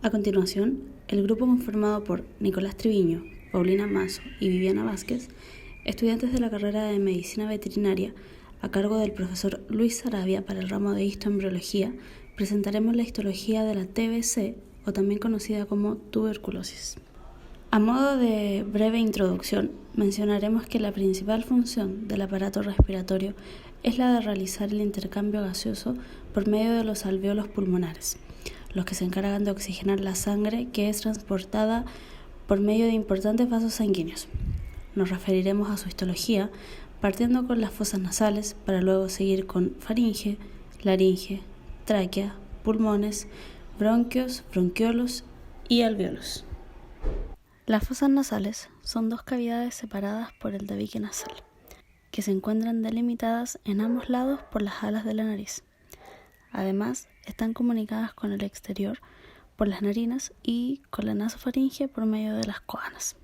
A continuación, el grupo conformado por Nicolás Triviño, Paulina Mazo y Viviana Vázquez, estudiantes de la carrera de Medicina Veterinaria, a cargo del profesor Luis Sarabia para el ramo de histoembriología, presentaremos la histología de la TBC, o también conocida como tuberculosis. A modo de breve introducción, mencionaremos que la principal función del aparato respiratorio es la de realizar el intercambio gaseoso por medio de los alvéolos pulmonares, los que se encargan de oxigenar la sangre que es transportada por medio de importantes vasos sanguíneos. Nos referiremos a su histología partiendo con las fosas nasales para luego seguir con faringe, laringe, tráquea, pulmones, bronquios, bronquiolos y alvéolos. Las fosas nasales son dos cavidades separadas por el tabique nasal, que se encuentran delimitadas en ambos lados por las alas de la nariz. Además, están comunicadas con el exterior por las narinas y con la nasofaringe por medio de las coanas.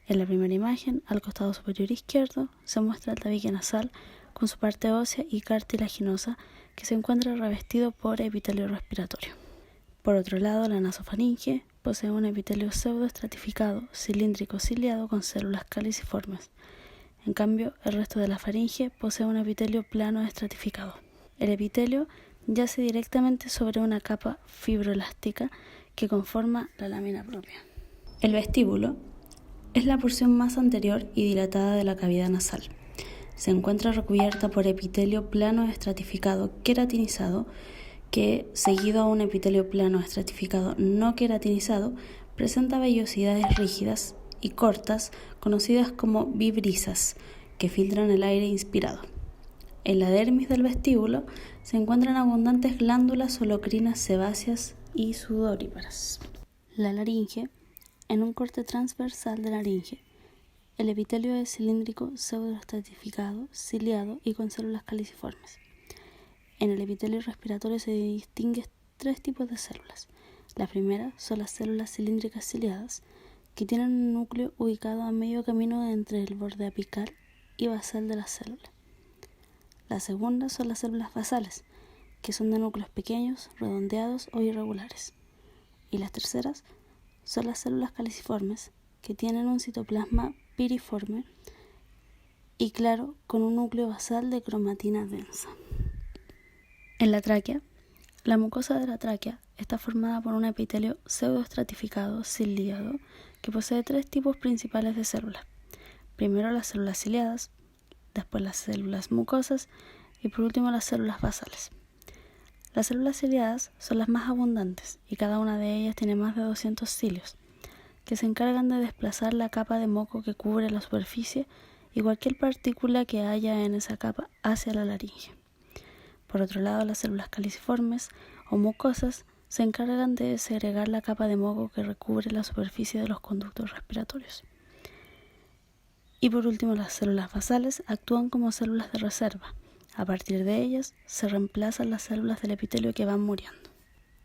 En la primera imagen, al costado superior izquierdo, se muestra el tabique nasal con su parte ósea y cartilaginosa que se encuentra revestido por epitelio respiratorio. Por otro lado, la nasofaringe posee un epitelio pseudoestratificado, cilíndrico ciliado con células caliciformes. En cambio, el resto de la faringe posee un epitelio plano estratificado. El epitelio yace directamente sobre una capa fibroelástica que conforma la lámina propia. El vestíbulo es la porción más anterior y dilatada de la cavidad nasal. Se encuentra recubierta por epitelio plano estratificado queratinizado que, seguido a un epitelio plano estratificado no queratinizado, presenta vellosidades rígidas y cortas conocidas como vibrisas que filtran el aire inspirado. En la dermis del vestíbulo se encuentran abundantes glándulas holocrinas sebáceas y sudoríparas. La laringe, en un corte transversal de laringe, el epitelio es cilíndrico pseudoestratificado, ciliado y con células caliciformes. En el epitelio respiratorio se distinguen tres tipos de células. La primera son las células cilíndricas ciliadas, que tienen un núcleo ubicado a medio camino entre el borde apical y basal de la célula. La segunda son las células basales, que son de núcleos pequeños, redondeados o irregulares. Y las terceras son las células caliciformes, que tienen un citoplasma piriforme y claro, con un núcleo basal de cromatina densa. En la tráquea, la mucosa de la tráquea está formada por un epitelio pseudoestratificado ciliado que posee tres tipos principales de células. Primero las células ciliadas, después las células mucosas y por último las células basales. Las células ciliadas son las más abundantes y cada una de ellas tiene más de 200 cilios, que se encargan de desplazar la capa de moco que cubre la superficie y cualquier partícula que haya en esa capa hacia la laringe. Por otro lado, las células caliciformes o mucosas se encargan de segregar la capa de moco que recubre la superficie de los conductos respiratorios. Y por último, las células basales actúan como células de reserva. A partir de ellas se reemplazan las células del epitelio que van muriendo.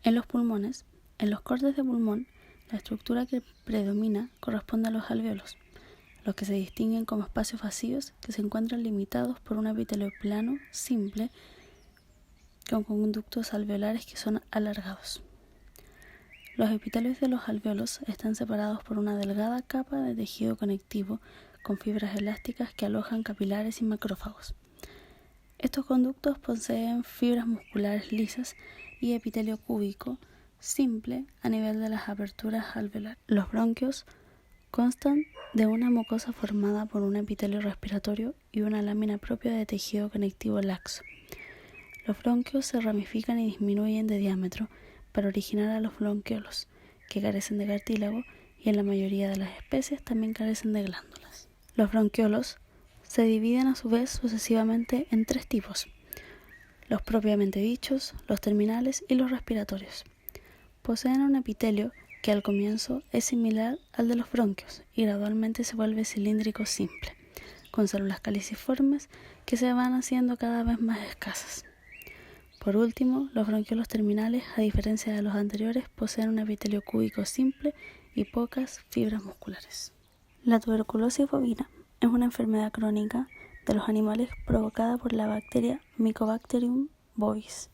En los pulmones, en los cortes de pulmón, la estructura que predomina corresponde a los alvéolos, los que se distinguen como espacios vacíos que se encuentran limitados por un epitelio plano, simple, con conductos alveolares que son alargados. Los epitelios de los alvéolos están separados por una delgada capa de tejido conectivo con fibras elásticas que alojan capilares y macrófagos. Estos conductos poseen fibras musculares lisas y epitelio cúbico simple a nivel de las aperturas alveolares. Los bronquios constan de una mucosa formada por un epitelio respiratorio y una lámina propia de tejido conectivo laxo. Los bronquios se ramifican y disminuyen de diámetro para originar a los bronquiolos, que carecen de cartílago y en la mayoría de las especies también carecen de glándulas. Los bronquiolos se dividen a su vez sucesivamente en tres tipos: los propiamente dichos, los terminales y los respiratorios. Poseen un epitelio que al comienzo es similar al de los bronquios y gradualmente se vuelve cilíndrico simple, con células caliciformes que se van haciendo cada vez más escasas. Por último, los bronquiolos terminales, a diferencia de los anteriores, poseen un epitelio cúbico simple y pocas fibras musculares. La tuberculosis bovina es una enfermedad crónica de los animales provocada por la bacteria Mycobacterium bovis.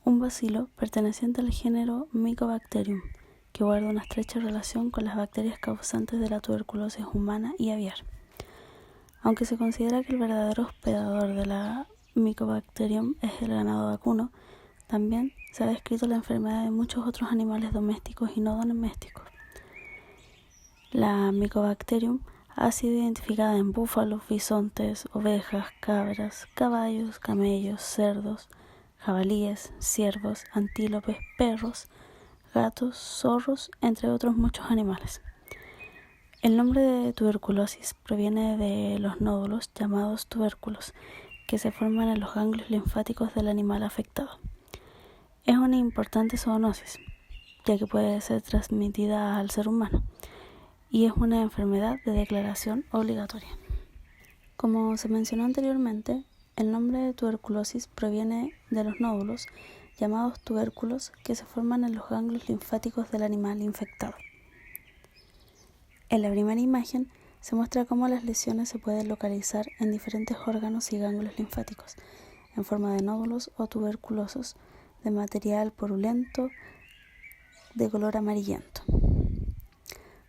un bacilo perteneciente al género Mycobacterium, que guarda una estrecha relación con las bacterias causantes de la tuberculosis humana y aviar. Aunque se considera que el verdadero hospedador de la Mycobacterium es el ganado vacuno, también se ha descrito la enfermedad de muchos otros animales domésticos y no domésticos. La Mycobacterium ha sido identificada en búfalos, bisontes, ovejas, cabras, caballos, camellos, cerdos, jabalíes, ciervos, antílopes, perros, gatos, zorros, entre otros muchos animales. El nombre de tuberculosis proviene de los nódulos llamados tubérculos, que se forman en los ganglios linfáticos del animal afectado. Es una importante zoonosis, ya que puede ser transmitida al ser humano, y es una enfermedad de declaración obligatoria. Como se mencionó anteriormente, el nombre de tuberculosis proviene de los nódulos llamados tubérculos que se forman en los ganglios linfáticos del animal infectado. En la primera imagen se muestra cómo las lesiones se pueden localizar en diferentes órganos y ganglios linfáticos, en forma de nódulos o tuberculosos de material purulento de color amarillento.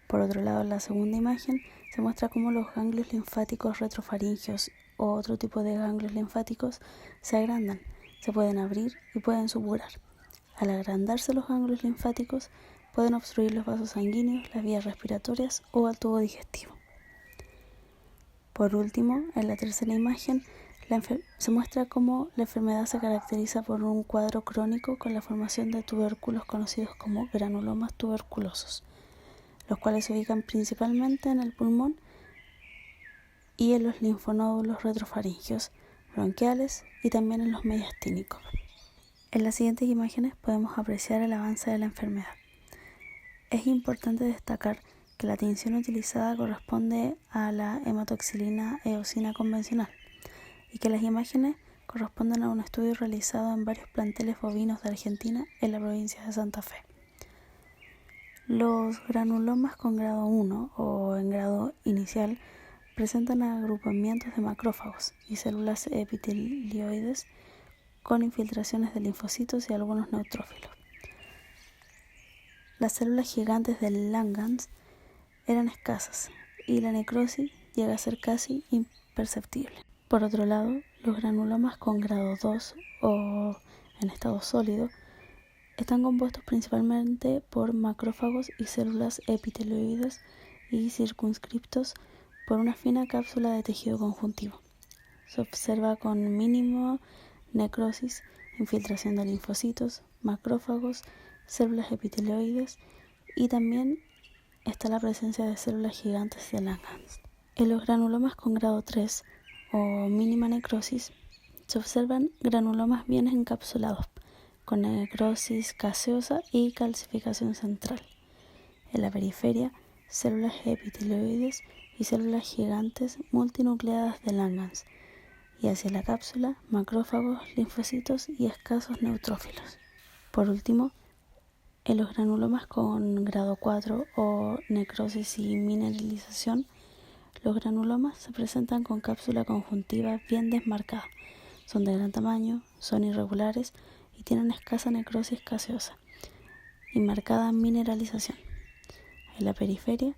Por otro lado, en la segunda imagen se muestra cómo los ganglios linfáticos retrofaringeos o otro tipo de ganglios linfáticos se agrandan, se pueden abrir y pueden supurar. Al agrandarse los ganglios linfáticos, pueden obstruir los vasos sanguíneos, las vías respiratorias o el tubo digestivo. Por último, en la tercera imagen, se muestra cómo la enfermedad se caracteriza por un cuadro crónico con la formación de tubérculos conocidos como granulomas tuberculosos, los cuales se ubican principalmente en el pulmón y en los linfonódulos retrofaringeos, bronquiales y también en los mediastínicos. En las siguientes imágenes podemos apreciar el avance de la enfermedad. Es importante destacar que la tinción utilizada corresponde a la hematoxilina eosina convencional y que las imágenes corresponden a un estudio realizado en varios planteles bovinos de Argentina en la provincia de Santa Fe. Los granulomas con grado 1 o en grado inicial presentan agrupamientos de macrófagos y células epitelioides con infiltraciones de linfocitos y algunos neutrófilos. Las células gigantes del Langhans eran escasas y la necrosis llega a ser casi imperceptible. Por otro lado, los granulomas con grado 2 o en estado sólido están compuestos principalmente por macrófagos y células epitelioides y circunscriptos por una fina cápsula de tejido conjuntivo. Se observa con mínima necrosis, infiltración de linfocitos, macrófagos, células epitelioides y también está la presencia de células gigantes de Langhans. En los granulomas con grado 3 o mínima necrosis se observan granulomas bien encapsulados con necrosis gaseosa y calcificación central. En la periferia, células epitelioides y células gigantes multinucleadas de Langhans, y hacia la cápsula, macrófagos, linfocitos y escasos neutrófilos. Por último, en los granulomas con grado 4 o necrosis y mineralización, los granulomas se presentan con cápsula conjuntiva bien desmarcada, son de gran tamaño, son irregulares y tienen escasa necrosis gaseosa y marcada mineralización. En la periferia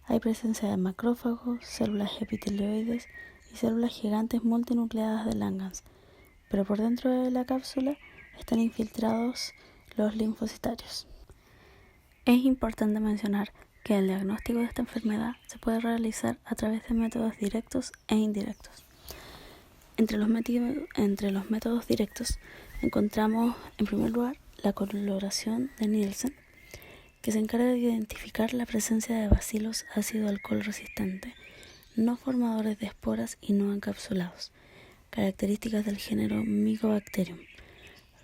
hay presencia de macrófagos, células epitelioides y células gigantes multinucleadas de Langhans, pero por dentro de la cápsula están infiltrados los linfocitarios. Es importante mencionar que el diagnóstico de esta enfermedad se puede realizar a través de métodos directos e indirectos. Entre los métodos directos encontramos, en primer lugar, la coloración de Nielsen, que se encarga de identificar la presencia de bacilos ácido-alcohol resistente, no formadores de esporas y no encapsulados, características del género Mycobacterium.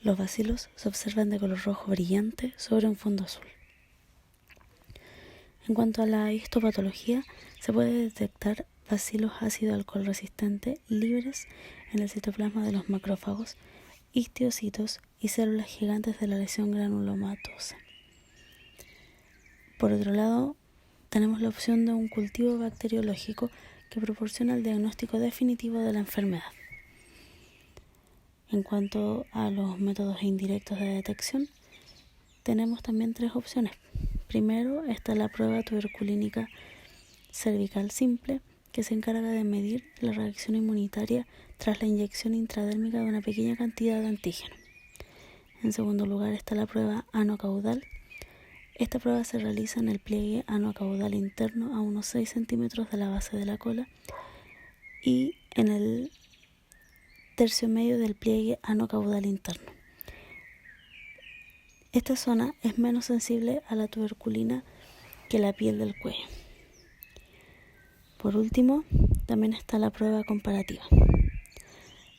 Los bacilos se observan de color rojo brillante sobre un fondo azul. En cuanto a la histopatología, se puede detectar bacilos ácido-alcohol resistente libres en el citoplasma de los macrófagos, histiocitos y células gigantes de la lesión granulomatosa. Por otro lado, tenemos la opción de un cultivo bacteriológico que proporciona el diagnóstico definitivo de la enfermedad. En cuanto a los métodos indirectos de detección, tenemos también 3 opciones. Primero está la prueba tuberculínica cervical simple, que se encarga de medir la reacción inmunitaria tras la inyección intradérmica de una pequeña cantidad de antígeno. En segundo lugar está la prueba anocaudal. Esta prueba se realiza en el pliegue anocaudal interno a unos 6 centímetros de la base de la cola y en el tercio medio del pliegue anocaudal interno. Esta zona es menos sensible a la tuberculina que la piel del cuello. Por último, también está la prueba comparativa.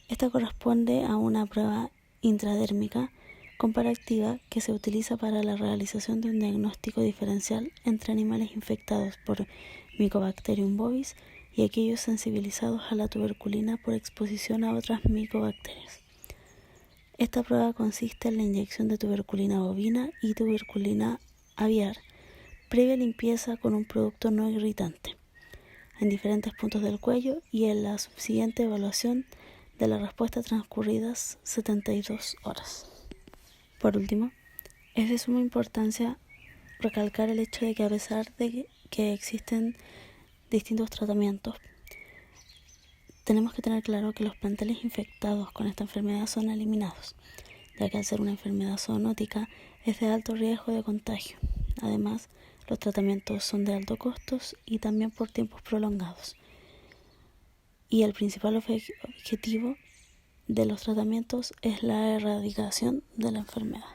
Esta corresponde a una prueba intradérmica comparativa que se utiliza para la realización de un diagnóstico diferencial entre animales infectados por Mycobacterium bovis y aquellos sensibilizados a la tuberculina por exposición a otras micobacterias. Esta prueba consiste en la inyección de tuberculina bovina y tuberculina aviar, previa limpieza con un producto no irritante, en diferentes puntos del cuello y en la subsiguiente evaluación de la respuesta transcurridas 72 horas. Por último, es de suma importancia recalcar el hecho de que a pesar de que existen distintos tratamientos, tenemos que tener claro que los planteles infectados con esta enfermedad son eliminados, ya que al ser una enfermedad zoonótica es de alto riesgo de contagio. Además, los tratamientos son de alto costo y también por tiempos prolongados. Y el principal objetivo de los tratamientos es la erradicación de la enfermedad.